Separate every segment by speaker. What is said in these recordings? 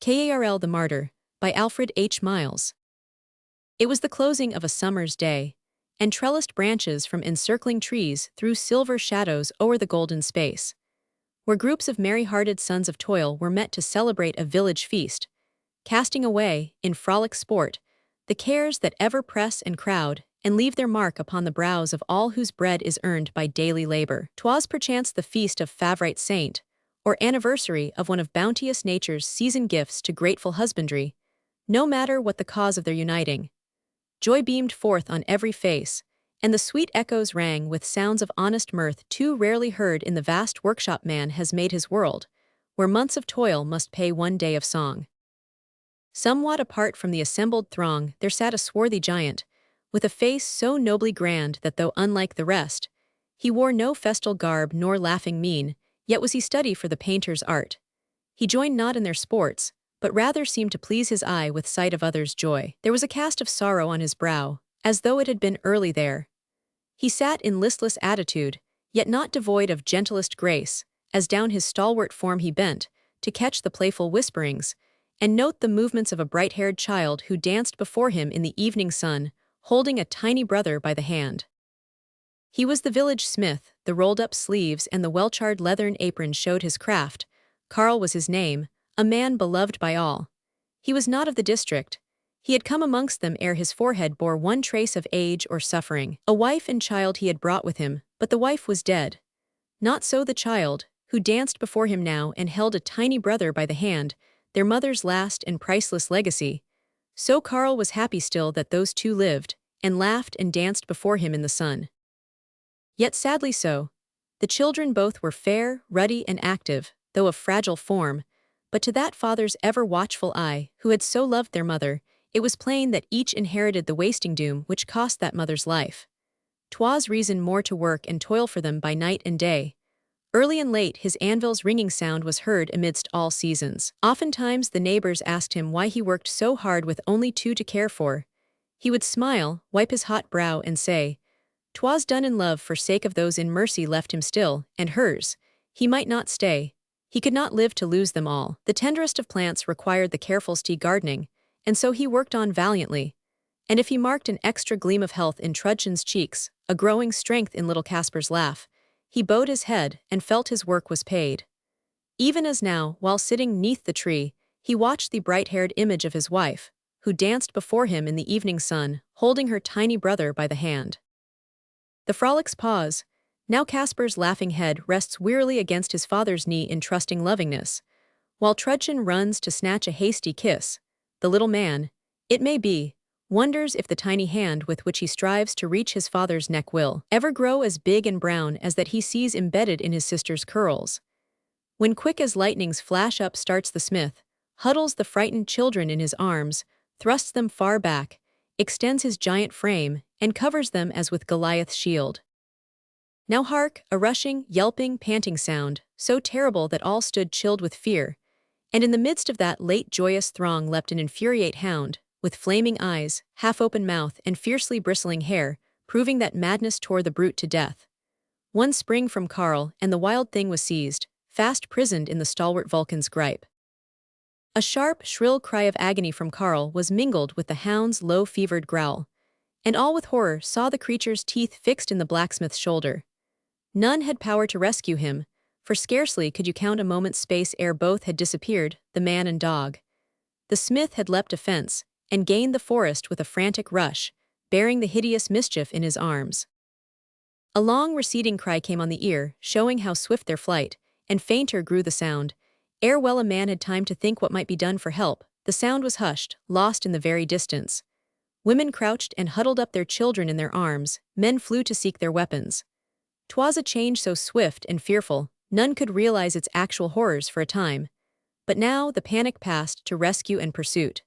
Speaker 1: Karl the Martyr, by Alfred H. It was the closing of a summer's day, and trellised branches from encircling trees threw silver shadows o'er the golden space, where groups of merry-hearted sons of toil were met to celebrate a village feast, casting away, in frolic sport, the cares that ever press and crowd, and leave their mark upon the brows of all whose bread is earned by daily labor. 'Twas perchance the feast of Favorite Saint, or anniversary of one of bounteous nature's season gifts to grateful husbandry. No matter what the cause of their uniting, joy beamed forth on every face, and the sweet echoes rang with sounds of honest mirth too rarely heard in the vast workshop man has made his world, where months of toil must pay one day of song. Somewhat apart from the assembled throng there sat a swarthy giant, with a face so nobly grand that though unlike the rest, he wore no festal garb nor laughing mien, yet was he study for the painter's art. He joined not in their sports, but rather seemed to please his eye with sight of others' joy. There was a cast of sorrow on his brow, as though it had been early there. He sat in listless attitude, yet not devoid of gentlest grace, as down his stalwart form he bent, to catch the playful whisperings, and note the movements of a bright-haired child who danced before him in the evening sun, holding a tiny brother by the hand. He was the village smith, the rolled-up sleeves and the well-charred leathern apron showed his craft. Karl was his name, a man beloved by all. He was not of the district. He had come amongst them ere his forehead bore one trace of age or suffering. A wife and child he had brought with him, but the wife was dead. Not so the child, who danced before him now and held a tiny brother by the hand, their mother's last and priceless legacy. So Karl was happy still that those two lived, and laughed and danced before him in the sun. Yet sadly so. The children both were fair, ruddy, and active, though of fragile form, but to that father's ever-watchful eye, who had so loved their mother, it was plain that each inherited the wasting doom which cost that mother's life. 'Twas reason more to work and toil for them by night and day. Early and late his anvil's ringing sound was heard amidst all seasons. Oftentimes the neighbors asked him why he worked so hard with only two to care for. He would smile, wipe his hot brow, and say, "'Twas done in love for sake of those in mercy left him still, and hers. He might not stay. He could not live to lose them all." The tenderest of plants required the careful gardening, and so he worked on valiantly. And if he marked an extra gleam of health in Trudchen's cheeks, a growing strength in little Caspar's laugh, he bowed his head and felt his work was paid. Even as now, while sitting 'neath the tree, he watched the bright-haired image of his wife, who danced before him in the evening sun, holding her tiny brother by the hand. The frolics pause. Now Caspar's laughing head rests wearily against his father's knee in trusting lovingness, while Trudchen runs to snatch a hasty kiss. The little man, it may be, wonders if the tiny hand with which he strives to reach his father's neck will ever grow as big and brown as that he sees embedded in his sister's curls. When quick as lightning's flash up starts the smith, huddles the frightened children in his arms, thrusts them far back, extends his giant frame, and covers them as with Goliath's shield. Now hark, a rushing, yelping, panting sound, so terrible that all stood chilled with fear, and in the midst of that late joyous throng leapt an infuriate hound, with flaming eyes, half-open mouth, and fiercely bristling hair, proving that madness tore the brute to death. One spring from Karl, and the wild thing was seized, fast prisoned in the stalwart Vulcan's gripe. A sharp, shrill cry of agony from Karl was mingled with the hound's low fevered growl, and all with horror saw the creature's teeth fixed in the blacksmith's shoulder. None had power to rescue him, for scarcely could you count a moment's space ere both had disappeared, the man and dog. The smith had leapt a fence, and gained the forest with a frantic rush, bearing the hideous mischief in his arms. A long receding cry came on the ear, showing how swift their flight, and fainter grew the sound. Ere well a man had time to think what might be done for help, the sound was hushed, lost in the very distance. Women crouched and huddled up their children in their arms, men flew to seek their weapons. 'Twas a change so swift and fearful, none could realize its actual horrors for a time. But now the panic passed to rescue and pursuit.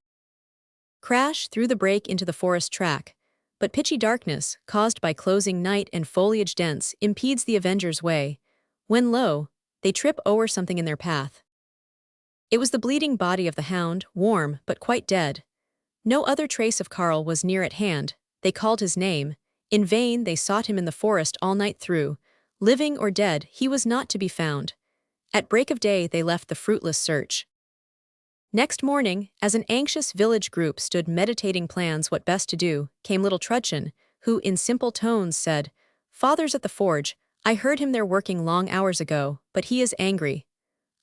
Speaker 1: Crash through the break into the forest track, but pitchy darkness, caused by closing night and foliage dense, impedes the avengers' way, when lo, they trip o'er something in their path. It was the bleeding body of the hound, warm but quite dead. No other trace of Karl was near at hand. They called his name. In vain they sought him in the forest all night through. Living or dead, he was not to be found. At break of day they left the fruitless search. Next morning, as an anxious village group stood meditating plans what best to do, came little Trudchen, who, in simple tones, said, "Father's at the forge. I heard him there working long hours ago, but he is angry.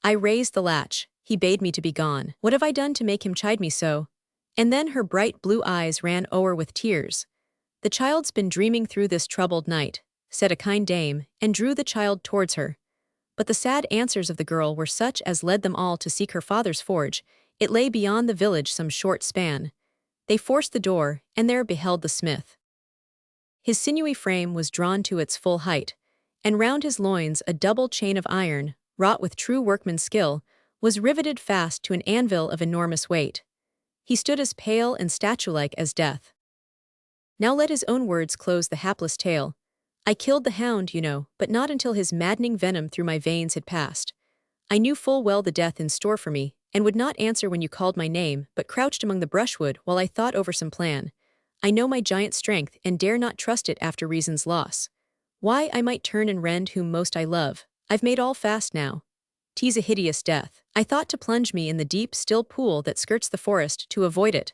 Speaker 1: I raised the latch. He bade me to be gone. What have I done to make him chide me so?" And then her bright blue eyes ran o'er with tears. "The child's been dreaming through this troubled night," said a kind dame, and drew the child towards her. But the sad answers of the girl were such as led them all to seek her father's forge. It lay beyond the village some short span. They forced the door, and there beheld the smith. His sinewy frame was drawn to its full height, and round his loins a double chain of iron, wrought with true workman's skill, was riveted fast to an anvil of enormous weight. He stood as pale and statue-like as death. Now let his own words close the hapless tale. "I killed the hound, you know, but not until his maddening venom through my veins had passed. I knew full well the death in store for me, and would not answer when you called my name, but crouched among the brushwood while I thought over some plan. I know my giant strength and dare not trust it after reason's loss. Why I might turn and rend whom most I love, I've made all fast now. 'Tis a hideous death. I thought to plunge me in the deep, still pool that skirts the forest to avoid it.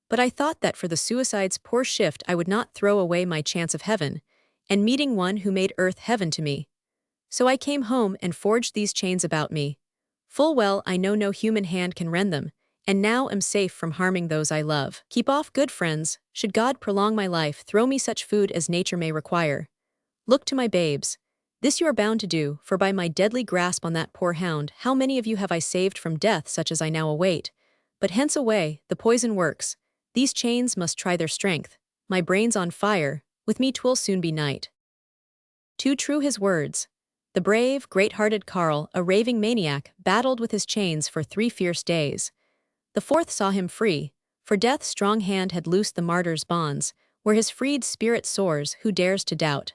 Speaker 1: But I thought that for the suicide's poor shift I would not throw away my chance of heaven, and meeting one who made earth heaven to me. So I came home and forged these chains about me. Full well I know no human hand can rend them, and now am safe from harming those I love. Keep off, good friends, should God prolong my life, throw me such food as nature may require. Look to my babes. This you are bound to do, for by my deadly grasp on that poor hound, how many of you have I saved from death such as I now await? But hence away, the poison works. These chains must try their strength. My brain's on fire, with me 'twill soon be night." Too true his words. The brave, great-hearted Karl, a raving maniac, battled with his chains for 3 fierce days. The fourth saw him free, for death's strong hand had loosed the martyr's bonds. Where his freed spirit soars, who dares to doubt?